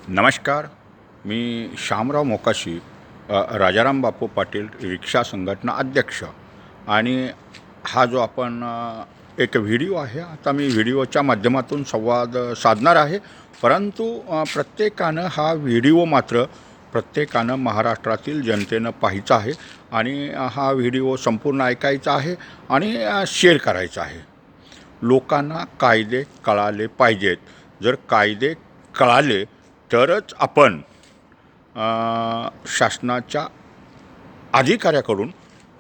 नमस्कार. मी शामराव मोकाशी, राजाराम बापू पाटील रिक्षा संघटना अध्यक्ष. आणि हा जो आपण एक व्हिडिओ आहे, आता मी व्हिडिओच्या माध्यमातून संवाद साधणार आहे. परंतु प्रत्येकानं हा व्हिडिओ मात्र प्रत्येकानं महाराष्ट्रातील जनतेनं पाहायचा आहे आणि हा व्हिडिओ संपूर्ण ऐकायचा आहे आणि शेअर करायचा आहे. लोकांना कायदे कळाले पाहिजेत. जर कायदे कळाले तरच आपण शासनाच्या अधिकाऱ्याकडून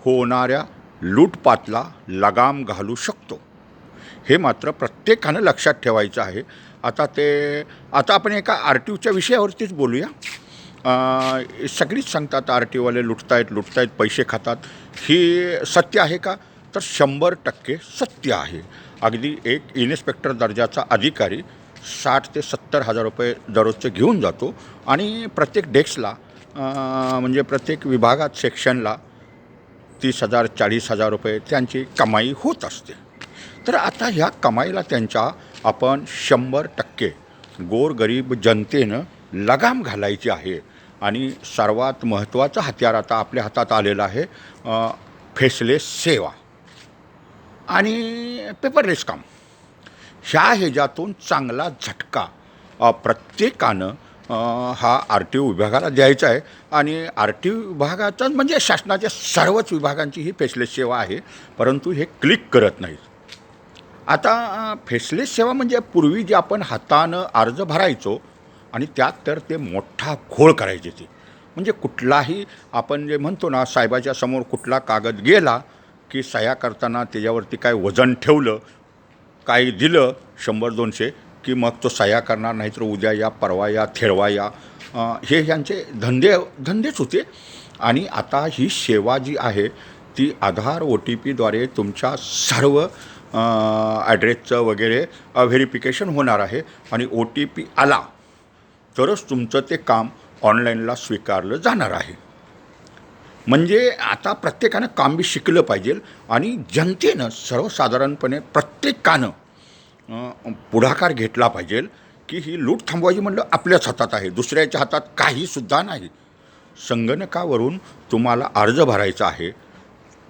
होणाऱ्या लूटपाटला लगाम घालू शकतो. हे मात्र प्रत्येकानं लक्षात ठेवायचं आहे. आता आपण एका आर टी ओच्या विषयावरतीच बोलूया. सगळीच सांगतात आर टी ओवाले लुटतायत, पैसे खातात. ही सत्य आहे का? तर 100% सत्य आहे. अगदी एक इन्स्पेक्टर दर्जाचा अधिकारी 60 ते 70 हजार रुपये दररोजचे घेऊन जातो आणि प्रत्येक डेस्कला म्हणजे प्रत्येक विभागात सेक्शनला 30,000 40,000 रुपये त्यांची कमाई होत असते. तर आता ह्या कमाईला त्यांच्या आपण 100% गोरगरीब जनतेनं लगाम घालायची आहे. आणि सर्वात महत्त्वाचं हत्यार आता आपल्या हातात आलेलं आहे, फेसलेस सेवा आणि पेपरलेस काम. ह्या ह्याच्यातून चांगला झटका प्रत्येकानं हा आर टी ओ विभागाला द्यायचा आहे. आणि आर टी ओ विभागाचं म्हणजे शासनाच्या सर्वच विभागांची ही फेसलेस सेवा आहे, परंतु हे क्लिक करत नाहीत. आता फेसलेस सेवा म्हणजे पूर्वी जे आपण हातानं अर्ज भरायचो आणि त्यात तर ते मोठा घोळ करायचे. ते म्हणजे कुठलाही आपण जे म्हणतो ना, साहेबाच्या समोर कुठला कागद गेला की सह्या करताना त्याच्यावरती काय वजन ठेवलं, काही दिलं 100-200 की मग तो सह्या करणार, नाहीतर उद्या या, परवा या, थेरवा या. हे ह्यांचे धंदेच होते. आणि आता ही सेवा जी आहे ती आधार OTPद्वारे तुमच्या सर्व ॲड्रेसचं वगैरे व्हेरिफिकेशन होणार आहे. आणि OTP आला तरच तुमचं ते काम ऑनलाईनला स्वीकारलं जाणार आहे. म्हणजे आता प्रत्येकानं काम बी शिकलं पाहिजे. आणि जनतेनं सर्वसाधारणपणे प्रत्येकानं पुढाकार घेतला पाहिजे की ही लूट थांबवायची म्हणलं आपल्याच हातात आहे, दुसऱ्याच्या हातात काहीसुद्धा नाही. संगणकावरून तुम्हाला अर्ज भरायचा आहे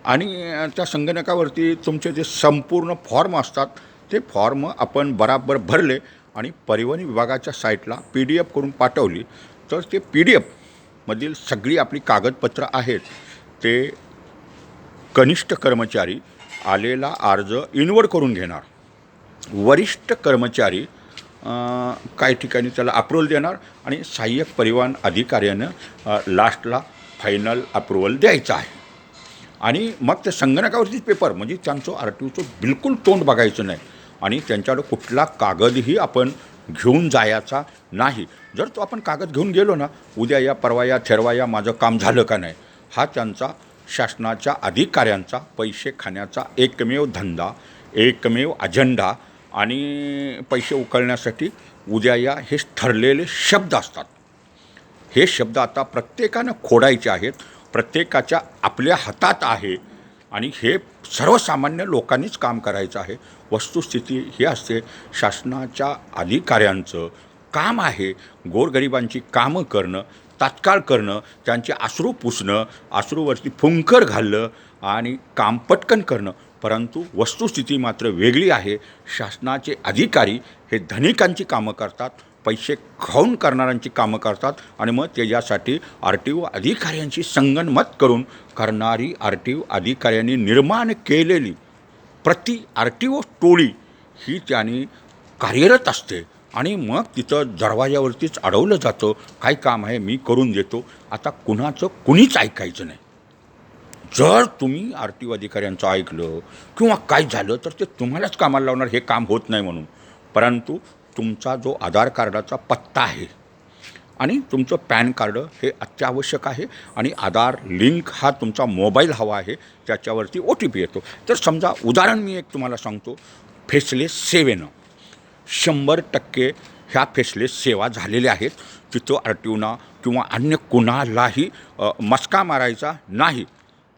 आणि त्या संगणकावरती तुमचे जे संपूर्ण फॉर्म असतात ते फॉर्म आपण बराबर भरले आणि परिवहन विभागाच्या साईटला PDF करून पाठवली तर ते PDFमधील सगळी आपली कागदपत्रं आहेत ते कनिष्ठ कर्मचारी आलेला अर्ज इनवर्ड करून घेणार. वरिष्ठ कर्मचारी काही ठिकाणी त्याला अप्रूव्हल देणार आणि सहाय्यक परिवहन अधिकाऱ्यानं लास्टला फायनल अप्रूव्हल द्यायचं आहे. आणि मग ते संगणकावरतीच पेपर, म्हणजे त्यांचं आर टी ओचं बिलकुल तोंड बघायचं नाही आणि त्यांच्याकडं कुठला कागदही आपण घेऊन जायचा नाही. जर तो आपण कागद घेऊन गेलो ना, उद्या या, परवा या, थेरवा या, माझं काम झालं का नाही, हा त्यांचा शासनाच्या अधिकाऱ्यांचा पैसे खाण्याचा एकमेव धंदा, एकमेव अजेंडा. आणि पैसे उकळण्यासाठी उद्या या हे ठरलेले शब्द असतात. हे शब्द आता प्रत्येकानं खोडायचे आहेत. प्रत्येकाच्या आपल्या हातात आहे आणि हे सर्वसामान्य लोकांनीच काम करायचं आहे. वस्तुस्थिती ही असते, शासनाच्या अधिकाऱ्यांचं काम आहे गोरगरिबांची कामं करणं, तात्काळ करणं, त्यांचे अश्रू पुसणं, अश्रूवरती फुंकर घालणं आणि काम पटकन करणं. परंतु वस्तुस्थिती मात्र वेगळी आहे. शासनाचे अधिकारी हे धनिकांची कामं करतात, पैसे खाऊन करणाऱ्यांची कामं करतात आणि मग त्याच्यासाठी आर टी ओ अधिकाऱ्यांशी संगनमत करून करणारी आर टी ओ अधिकाऱ्यांनी निर्माण केलेली प्रति आर टी ओ टोळी ही त्यांनी कार्यरत असते. आणि मग तिथं दरवाजावरतीच अडवलं जातं, काय काम आहे मी करून देतो. आता कुणाचं कुणीच ऐकायचं नाही. जर तुम्ही आर टी ओ अधिकाऱ्यांचं ऐकलं किंवा काय झालं तर ते तुम्हालाच कामाला लावणार, हे काम होत नाही म्हणून. परंतु तुमचा जो आधार कार्डाचा पत्ता आहे आणि तुमचं पॅन कार्ड हे अत्यावश्यक आहे. आणि आधार लिंक हा तुमचा मोबाईल हवा आहे, त्याच्यावरती OTP येतो. तर समजा उदाहरण मी एक तुम्हाला सांगतो, फेसलेस सेवेनं 100% ह्या फेसलेस सेवा झालेल्या आहेत. तिथं आर टी ओना किंवा अन्य कुणालाही मस्का मारायचा नाही.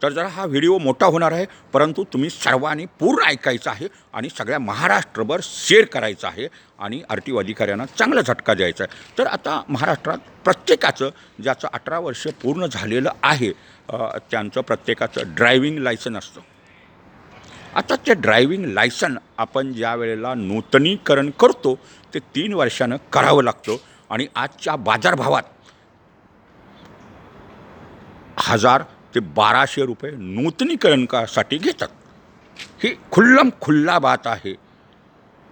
तर जरा हा व्हिडिओ मोठा होणार आहे, परंतु तुम्ही सर्वांनी पूर्ण ऐकायचं आहे आणि सगळ्या महाराष्ट्रभर शेअर करायचं आहे आणि RTO अधिकाऱ्यांना चांगला झटका द्यायचा आहे. तर आता महाराष्ट्रात प्रत्येकाचं ज्याचं 18 वर्ष पूर्ण झालेलं आहे त्यांचं प्रत्येकाचं ड्रायव्हिंग लायसन असतं. आता ते ड्रायव्हिंग लायसन आपण ज्या वेळेला नूतनीकरण करतो ते 3 वर्षानं करावं लागतं आणि आजच्या बाजारभावात 1000 ते 1200 रुपये नूतनीकरणासाठी घेतात. ही खुल्ला बात आहे.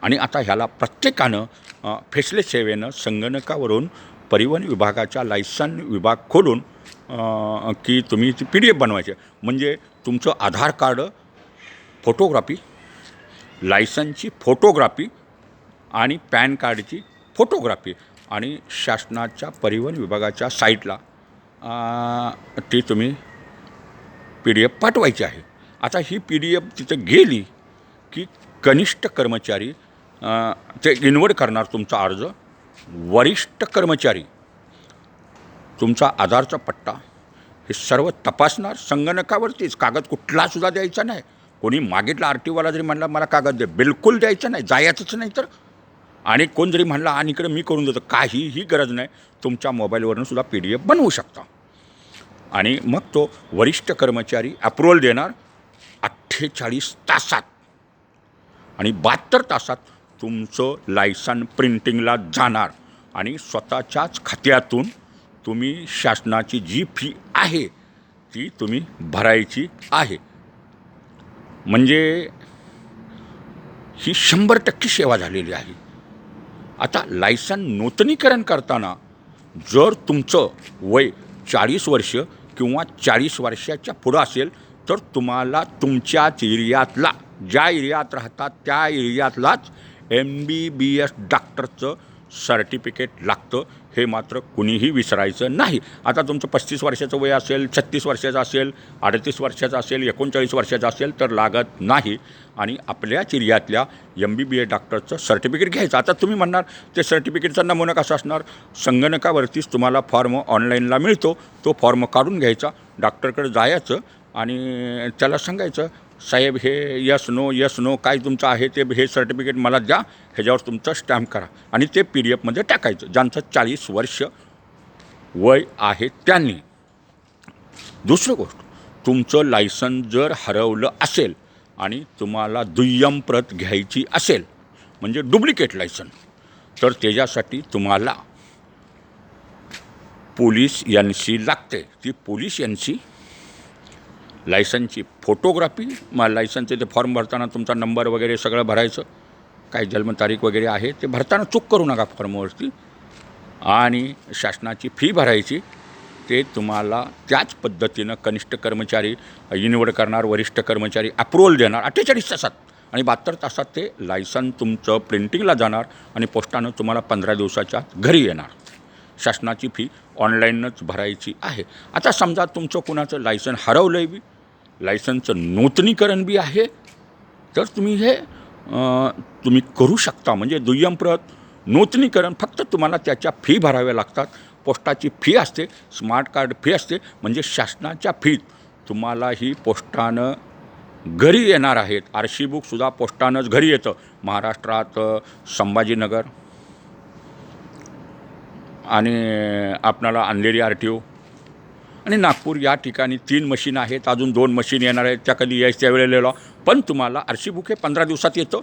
आणि आता ह्याला प्रत्येकानं फेसलेस सेवेनं संगणकावरून परिवहन विभागाच्या लायसन विभाग खोलून की तुम्ही ती PDF बनवायची, म्हणजे तुमचं आधार कार्ड फोटोग्राफी, लायसनची फोटोग्राफी आणि पॅन कार्डची फोटोग्राफी आणि शासनाच्या परिवहन विभागाच्या साईटला ती तुम्ही PDF पाठवायची आहे. आता ही PDF तिथे गेली की कनिष्ठ कर्मचारी ते इन्व्हर्ट करणार तुमचा अर्ज. वरिष्ठ कर्मचारी तुमचा आधारचा पत्ता हे सर्व तपासणार संगणकावरतीच. कागद कुठलासुद्धा द्यायचा नाही. कोणी मागितला RTOवाला जरी म्हणला मला कागद दे, बिलकुल द्यायचं नाही, जायचंच नाही. तर आणि कोण जरी म्हणला आणि इकडे मी करून देतो, काहीही गरज नाही. तुमच्या मोबाईलवरून सुद्धा PDF बनवू शकता. आणि मग तो वरिष्ठ कर्मचारी अप्रुव्हल देणार 48 तासात आणि 72 तासात तुमचं लायसन प्रिंटिंगला जाणार आणि स्वतःच्याच खात्यातून तुम्ही शासनाची जी फी आहे ती तुम्ही भरायची आहे. म्हणजे ही 100% सेवा झालेली आहे. आता लायसन नूतनीकरण करताना जर तुमचं वय 40 वर्ष किंवा 40 वर्षाच्या पुढं असेल तर तुम्हाला तुमच्याच एरियातला, ज्या एरियात राहतात त्या एरियातलाच MBBS डॉक्टरचं सर्टिफिकेट लागतं. हे मात्र कुणीही विसरायचं नाही. आता तुमचं 35 वर्षाचं वय असेल, 36 वर्षाचं असेल, 38 वर्षाचं असेल, 39 वर्षाचं असेल तर लागत नाही. आणि आपल्याच एरियातल्या MBBS डॉक्टरचं सर्टिफिकेट घ्यायचं. आता तुम्ही म्हणणार ते सर्टिफिकेटचा नमुना कसा असणार? संगणकावरतीच तुम्हाला फॉर्म ऑनलाईनला मिळतो. तो फॉर्म काढून घ्यायचा, डॉक्टरकडे जायचं आणि त्याला सांगायचं साहेब हे यस नो काय तुमचं आहे ते हे सर्टिफिकेट मला द्या, ह्याच्यावर तुमचं स्टॅम्प करा आणि ते PDFमध्ये टाकायचं. ज्यांचं 40 वर्ष वय आहे त्यांनी. दुसरी गोष्ट, तुमचं लायसन जर हरवलं असेल आणि तुम्हाला दुय्यम प्रत घ्यायची असेल म्हणजे डुप्लिकेट लायसन, तर त्याच्यासाठी तुम्हाला पोलीस NC लागते. ती पोलीस NC, लायसनची फोटोग्राफी, मग लायसनचे ते फॉर्म भरताना तुमचा नंबर वगैरे सगळं भरायचं, काही जन्मतारीख वगैरे आहे ते भरताना चूक करू नका फॉर्मवरती. आणि शासनाची फी भरायची, ते तुम्हाला त्याच पद्धतीनं कनिष्ठ कर्मचारी इन्व्हर्ट करणार, वरिष्ठ कर्मचारी अप्रुव्हल देणार 48 तासात आणि 72 तासात ते लायसन तुमचं प्रिंटिंगला जाणार आणि पोस्टानं तुम्हाला 15 दिवसाच्या घरी येणार. शासनाची फी ऑनलाईनच भरायची आहे. आता समजा तुमचं कुणाचं लायसन हरवलं बी, लायसनचं नूतनीकरण बी आहे, तर तुम्ही हे तुम्ही करू शकता. म्हणजे दुय्यम प्रत, नूतनीकरण फक्त तुम्हाला त्याच्या फी भराव्या लागतात. पोस्टाची फी असते, स्मार्ट कार्ड फी असते, म्हणजे शासनाच्या फीत तुम्हाला ही पोस्टानं घरी येणार आहेत. RC बुकसुद्धा पोस्टानंच घरी येतं. महाराष्ट्रात संभाजीनगर आणि आपणाला अंधेरी RTO आणि नागपूर या ठिकाणी 3 मशीन आहेत. अजून 2 मशीन येणार आहेत, त्या कधी यायच्या त्या वेळेला. पण तुम्हाला RC बुक हे 15 दिवसात येतं.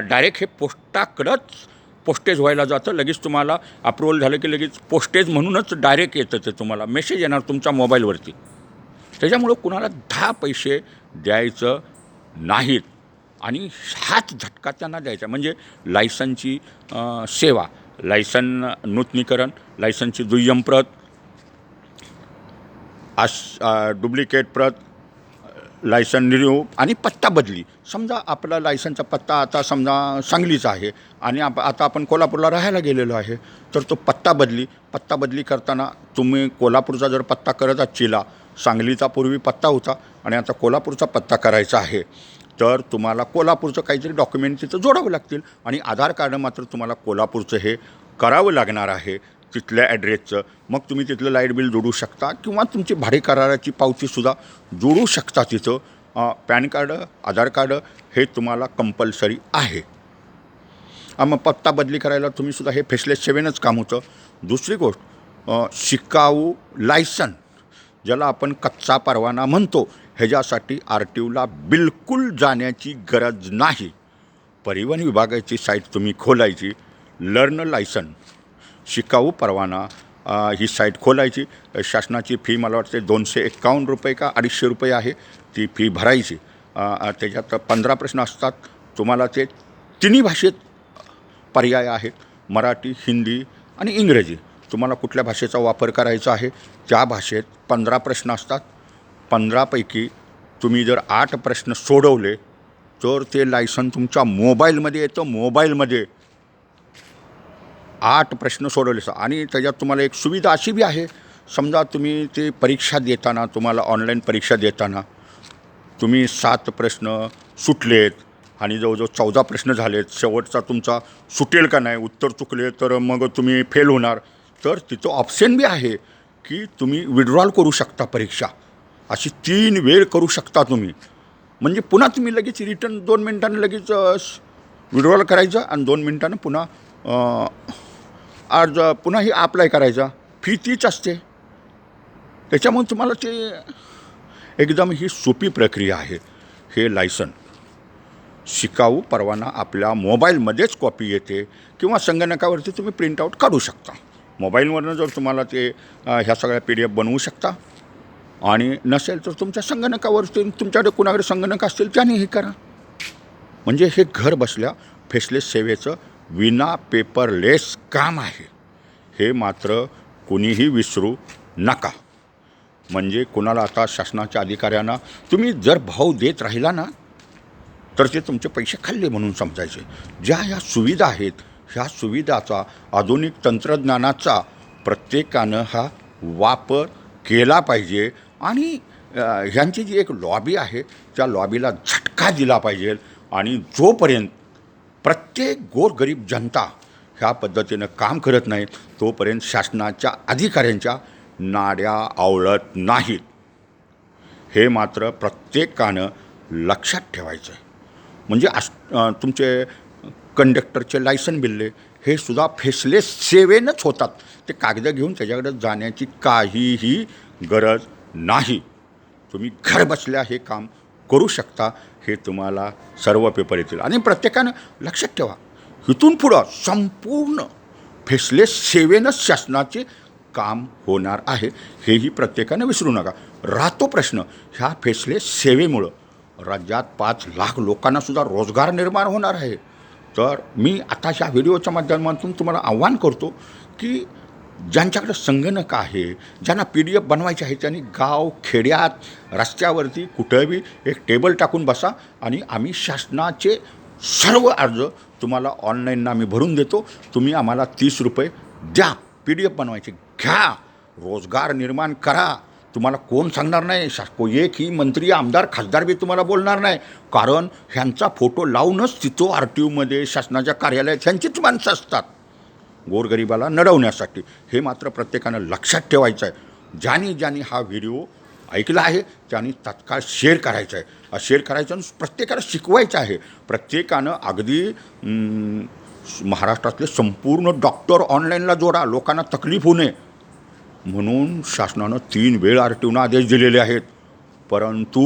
डायरेक्ट हे पोस्टाकडंच पोस्टेज व्हायला जातं. लगेच तुम्हाला अप्रुव्हल झालं की लगेच पोस्टेज म्हणूनच डायरेक्ट येतं. ते तुम्हाला मेसेज येणार तुमच्या मोबाईलवरती. त्याच्यामुळं कुणाला 10 पैसे द्यायचं नाहीत आणि हाच झटका त्यांना द्यायचा. म्हणजे लायसनची सेवा, लायसन नूतनीकरण, लायसनची दुय्यम प्रत, डुप्लिकेट प्रत, लायसन रिन्यू आणि पत्ता बदली. समजा आपला लायसनचा पत्ता आता समजा सांगलीचा आहे आणि आता आपण कोल्हापूरला राहायला गेलेलो आहे, तर तो पत्ता बदली करताना तुम्ही कोल्हापूरचा जर पत्ता करत असचिला, सांगलीचा पूर्वी पत्ता होता आणि आता कोल्हापूरचा पत्ता करायचा आहे, तर तुम्हाला कोल्हापूरचं काहीतरी डॉक्युमेंट तिथं जोडावं लागतील आणि आधार कार्ड मात्र तुम्हाला कोल्हापूरचं हे करावं लागणार आहे. तिथल्या ॲड्रेसचं, मग तुम्ही तिथलं लाईट बिल जोडू शकता किंवा तुमची भाडे कराराची पावतीसुद्धा जोडू शकता तिथं. पॅन कार्ड, आधार कार्ड हे तुम्हाला कंपल्सरी आहे. मग पत्ता बदली करायला तुम्हीसुद्धा हे फेसलेस सेवेनंच काम होतं. दुसरी गोष्ट, शिकाऊ लायसन ज्याला आपण कच्चा परवाना म्हणतो, ह्याच्यासाठी RTOला बिलकुल जाण्याची गरज नाही. परिवहन विभागाची साईट तुम्ही खोलायची, लर्न लायसन शिकाऊ परवाना ही साईट खोलायची. शासनाची फी मला वाटते ₹251 का ₹250 आहे, ती फी भरायची. त्याच्यात 15 प्रश्न असतात. तुम्हाला ते तिन्ही भाषेत पर्याय आहेत, मराठी, हिंदी आणि इंग्रजी. तुम्हाला कुठल्या भाषेचा वापर करायचा आहे त्या भाषेत 15 प्रश्न असतात. 15पैकी तुम्ही जर 8 प्रश्न सोडवले तर ते लायसन तुमच्या मोबाईलमध्ये येतं. मोबाईलमध्ये 8 प्रश्न सोडवले आणि त्याच्यात तुम्हाला एक सुविधा अशी बी आहे, समजा तुम्ही ते परीक्षा देताना, तुम्हाला ऑनलाईन परीक्षा देताना तुम्ही 7 प्रश्न सुटलेत आणि जवळजवळ 14 प्रश्न झालेत, शेवटचा तुमचा सुटेल का नाही, उत्तर चुकले तर मग तुम्ही फेल होणार, तर तिथं ऑप्शन बी आहे की तुम्ही विड्रॉल करू शकता परीक्षा. अशी 3 वेळ करू शकता तुम्ही. म्हणजे पुन्हा तुम्ही लगेच रिटर्न 2 मिनिटांनी लगेच विड्रॉल करायचं आणि 2 मिनिटांनं पुन्हा अर्ज पुन्हा अप्लाय करायचा. फी तीच असते. त्याच्यामुळे तुम्हाला ते एकदम ही सोपी प्रक्रिया आहे. हे लायसन शिकाऊ परवाना आपल्या मोबाईलमध्येच कॉपी येते किंवा संगणकावरती तुम्ही प्रिंटआउट काढू शकता. मोबाईलवरनं जर तुम्हाला ते ह्या सगळ्या PDF बनवू शकता आणि नसेल तर तुमच्या संगणकावरती, तुमच्याकडे कुणाकडे संगणक असतील त्याने हे करा. म्हणजे हे घर बसल्या फेसलेस सेवेचं विना पेपरलेस काम आहे. हे मात्र कुणीही विसरू नका. म्हणजे कुणाला आता शासनाच्या अधिकाऱ्यांना तुम्ही जर भाव देत राहिला ना तर ते तुमचे पैसे खाल्ले म्हणून समजायचे. ज्या ह्या सुविधा आहेत, ह्या सुविधाचा, आधुनिक तंत्रज्ञानाचा प्रत्येकानं हा वापर केला पाहिजे आणि ह्यांची जी एक लॉबी आहे त्या लॉबीला झटका दिला पाहिजे. आणि जोपर्यंत प्रत्येक गोरगरीब जनता ह्या पद्धतीनं काम करत नाही तोपर्यंत शासनाच्या अधिकाऱ्यांच्या नाड्या आवळत नाहीत. हे मात्र प्रत्येकानं लक्षात ठेवायचं आहे. म्हणजे तुमचे कंडक्टरचे लायसन बिल्ले हे सुद्धा फेसलेस सेवेनंच होतात. ते कागद घेऊन त्याच्याकडे जाण्याची काहीही गरज नाही. तुम्ही घर बसल्या हे काम करू शकता. हे तुम्हाला सर्व पेपर येतील. आणि प्रत्येकानं लक्षात ठेवा, इथून पुढं संपूर्ण फेसलेस सेवेनंच शासनाचे काम होणार आहे. हेही प्रत्येकानं विसरू नका. राहतो प्रश्न, ह्या फेसलेस सेवेमुळं राज्यात 5 लाख लोकांनासुद्धा रोजगार निर्माण होणार आहे. तर मी आता ह्या व्हिडिओच्या माध्यमातून तुम्हाला आव्हान करतो की ज्यांच्याकडे संगणक आहे, ज्यांना PDF बनवायचे आहे, त्यांनी गाव, खेड्यात, रस्त्यावरती कुठंही एक टेबल टाकून बसा आणि आम्ही शासनाचे सर्व अर्ज तुम्हाला ऑनलाईन आम्ही भरून देतो. तुम्ही आम्हाला ₹30 द्या, PDF बनवायचे घ्या, रोजगार निर्माण करा. तुम्हाला कोण सांगणार नाही, एकही मंत्री, आमदार, खासदार बी तुम्हाला बोलणार नाही. कारण ह्यांचा फोटो लावूनच तिथं RTOमध्ये शासनाच्या कार्यालयात ह्यांचीच माणसं असतात गोरगरिबाला नडवण्यासाठी. हे मात्र प्रत्येकानं लक्षात ठेवायचं आहे. ज्यांनी हा व्हिडिओ ऐकला आहे त्यांनी तात्काळ शेअर करायचं आहे. शेअर करायचं आणि प्रत्येकाला शिकवायचं आहे. प्रत्येकानं अगदी महाराष्ट्रातले संपूर्ण डॉक्टर ऑनलाईनला जोडा, लोकांना तकलीफ होऊ नये म्हणून शासनानं 3 वेळ RTOना आदेश दिलेले आहेत. परंतु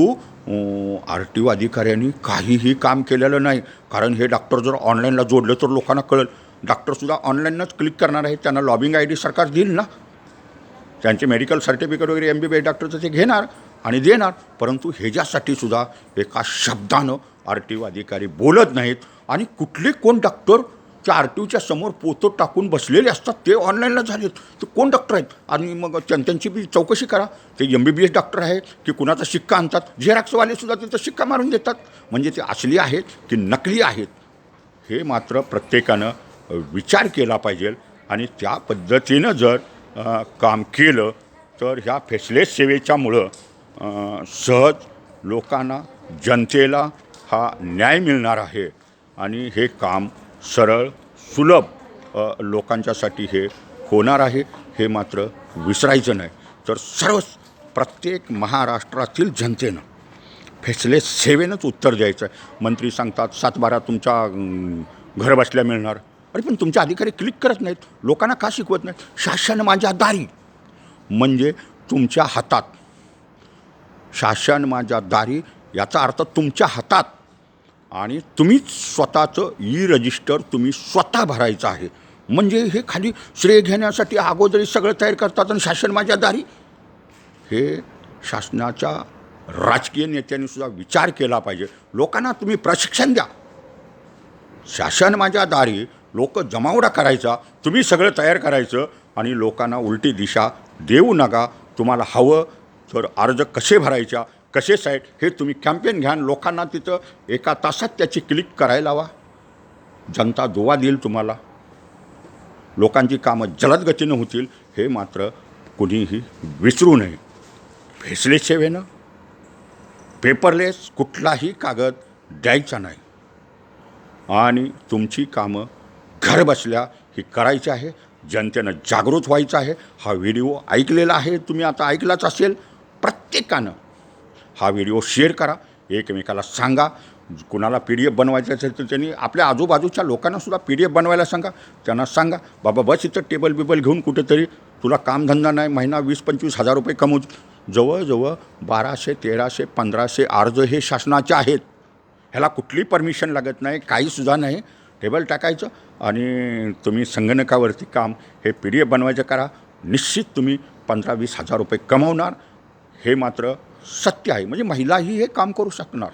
RTO अधिकाऱ्यांनी काहीही काम केलेलं नाही. कारण हे डॉक्टर जर ऑनलाईनला जोडलं तर लोकांना कळेल. डॉक्टरसुद्धा ऑनलाईनच क्लिक करणार आहेत. त्यांना लॉबिंग ID सरकार देईल ना. त्यांचे मेडिकल सर्टिफिकेट वगैरे MBBS डॉक्टरचं ते घेणार आणि देणार. परंतु ह्याच्यासाठी सुद्धा एका शब्दानं RTO अधिकारी बोलत नाहीत. आणि कुठले कोण डॉक्टर त्या RTOच्या समोर पोतं टाकून बसलेले असतात ते ऑनलाईनला झालेत. ते कोण डॉक्टर आहेत आणि मग त्यांची बी चौकशी करा. ते MBBS डॉक्टर आहे की कुणाचा शिक्का आणतात. झेरॉक्सवालेसुद्धा तिथं शिक्का मारून देतात. म्हणजे ते असली आहेत की नकली आहेत हे मात्र प्रत्येकानं विचार केला पाहिजे. आणि त्या पद्धतीनं जर काम केलं तर ह्या फेसलेस सेवेच्यामुळं सहज लोकांना, जनतेला हा न्याय मिळणार आहे. आणि हे काम सरळ, सुलभ लोकांच्यासाठी हे होणार आहे हे मात्र विसरायचं नाही. तर प्रत्येक महाराष्ट्रातील जनतेनं फेसलेस सेवेनंच उत्तर द्यायचं आहे. मंत्री सांगतात 7/12 तुमच्या घर बसल्या मिळणार. अरे पण तुमचे अधिकारी क्लिक करत नाहीत. लोकांना का शिकवत नाहीत? शासन माझ्या दारी म्हणजे तुमच्या हातात. शासन माझ्या दारी याचा अर्थ तुमच्या हातात. आणि तुम्हीच स्वतःचं रजिस्टर तुम्ही स्वतः भरायचं आहे. म्हणजे हे खाली श्रेय घेण्यासाठी अगोदरी सगळं तयार करतात आणि शासन माझ्या दारी. हे शासनाच्या राजकीय नेत्यांनी सुद्धा विचार केला पाहिजे. लोकांना तुम्ही प्रशिक्षण द्या. शासन माझ्या दारी, लोक जमावडा करायचा, तुम्ही सगळं तयार करायचं आणि लोकांना उलटी दिशा देऊ नका. तुम्हाला हवं तर अर्ज कसे भरायच्या, कसे साईट हे तुम्ही कॅम्पेन घ्या. लोकांना तिथं 1 तासात त्याची क्लिक करायला लावा. जनता दुवा देईल तुम्हाला. लोकांची कामं जलद गतीनं होतील हे मात्र कुणीही विसरू नये. फेसलेस सेवेनं पेपरलेस कुठलाही कागद द्यायचा नाही आणि तुमची कामं घर बसल्या ही करायची आहे. जनतेनं जागृत व्हायचं आहे. हा व्हिडिओ ऐकलेला आहे, तुम्ही आता ऐकलाच असेल. प्रत्येकानं हा व्हिडिओ शेअर करा, एकमेकाला सांगा. कुणाला PDF बनवायचं असेल तर त्यांनी आपल्या आजूबाजूच्या लोकांनासुद्धा PDF बनवायला सांगा. त्यांना सांगा बाबा बस इथं टेबल बिबल घेऊन कुठेतरी तुला कामधंदा नाही, महिना 20-25 हजार रुपये कमवू. जवळजवळ 1200, 1300, 1500 अर्ज हे शासनाचे आहेत. ह्याला कुठली परमिशन लागत नाही, काहीसुद्धा नाही. टेबल टाकायचं आणि तुम्ही संगणकावरती काम हे PDF बनवायचं करा. निश्चित तुम्ही 15-20 हजार रुपये कमवणार. हे मात्र सत्य आहे. म्हणजे महिलाही हे काम करू शकणार.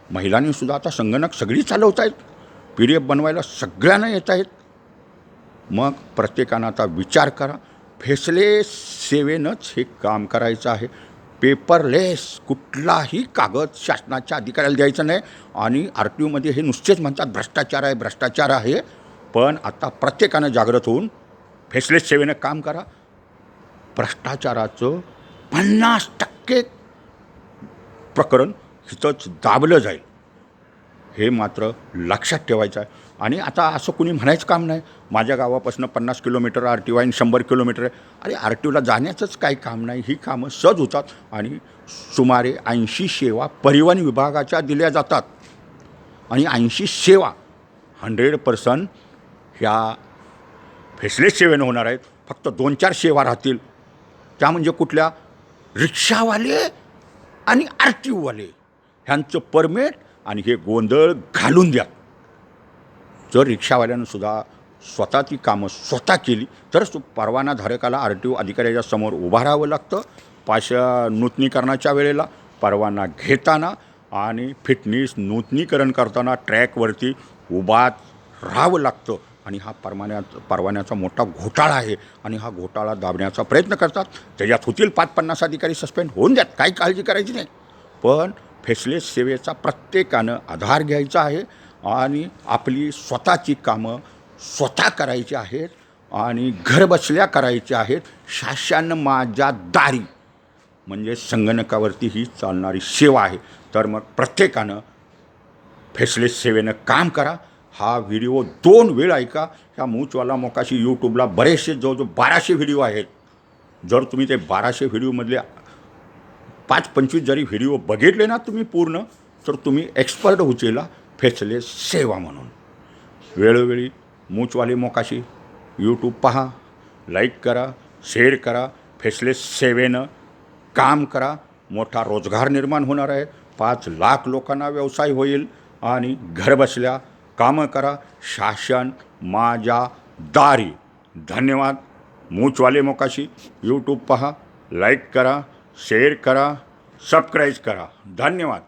महिलांनीसुद्धा आता संगणक सगळी चालवत आहेत. PDF बनवायला सगळ्यांना येत आहेत. मग प्रत्येकानं आता विचार करा. फेसलेस सेवेनंच हे काम करायचं आहे. पेपरलेस कुठलाही कागद शासनाच्या अधिकाऱ्याला द्यायचा नाही. आणि RTOमध्ये हे नुसतेच म्हणतात भ्रष्टाचार आहे, भ्रष्टाचार आहे. पण आता प्रत्येकानं जागृत होऊन फेसलेस सेवेनं काम करा. भ्रष्टाचाराचं 50% प्रकरण हिथंच दाबलं जाईल हे मात्र लक्षात ठेवायचं आहे. आणि आता असं कुणी म्हणायचं काम नाही माझ्या गावापासून 50 किलोमीटर RTO आहे आणि 100 किलोमीटर आहे. अरे RTOला जाण्याचंच काही काम नाही. ही कामं सहज होतात. आणि सुमारे 80 सेवा परिवहन विभागाच्या दिल्या जातात. आणि 80 सेवा 100% ह्या फेसलेस सेवेनं होणार आहेत. फक्त 2-4 सेवा राहतील. त्या म्हणजे कुठल्या? रिक्षावाले आणि RTOवाले ह्यांचं परमिट आणि हे गोंधळ घालून द्या. जर रिक्षावाल्यानंसुद्धा स्वतःची कामं स्वतः केली तरच परवानाधारकाला RTO अधिकाऱ्याच्या समोर उभं राहावं लागतं. नूतनीकरणाच्या वेळेला, परवाना घेताना आणि फिटनेस नूतनीकरण करताना ट्रॅकवरती उभाच राहावं लागतं. आणि हा परवान्याचा मोठा घोटाळा आहे. आणि हा घोटाळा दाबण्याचा प्रयत्न करतात. त्याच्यात होतील 5-50 अधिकारी सस्पेंड होऊन द्यात, काही काळजी करायची नाही. पण फेसलेस सेवेचा प्रत्येकानं आधार घ्यायचा आहे आणि आपली स्वतःची कामं स्वतः करायची आहेत आणि घरबसल्या करायची आहेत. शासन माझ्या दारी म्हणजे संगणकावरती ही चालणारी सेवा आहे. तर मग प्रत्येकानं फेसलेस सेवेनं काम करा. हा व्हिडिओ 2 वेळ ऐका. ह्या मूचवाला मोकाशी यूट्यूबला बरेचसे जवळजवळ 1200 व्हिडिओ आहेत. जर तुम्ही ते 1200 व्हिडिओमधले 5-25 जरी व्हिडिओ बघितले ना तुम्ही पूर्ण, तर तुम्ही एक्सपर्ट होचेला फेसलेस सेवा म्हणून. वेळोवेळी मूचवाले मोकाशी यूट्यूब पहा, लाईक करा, शेअर करा. फेसलेस सेवेनं काम करा. मोठा रोजगार निर्माण होणार आहे. 5 लाख लोकांना व्यवसाय होईल आणि घरबसल्या कामं करा. शासन माझ्या दारी. धन्यवाद. मूचवाले मोकाशी यूट्यूब पहा, लाईक करा, शेअर करा, सबस्क्राईब करा. धन्यवाद.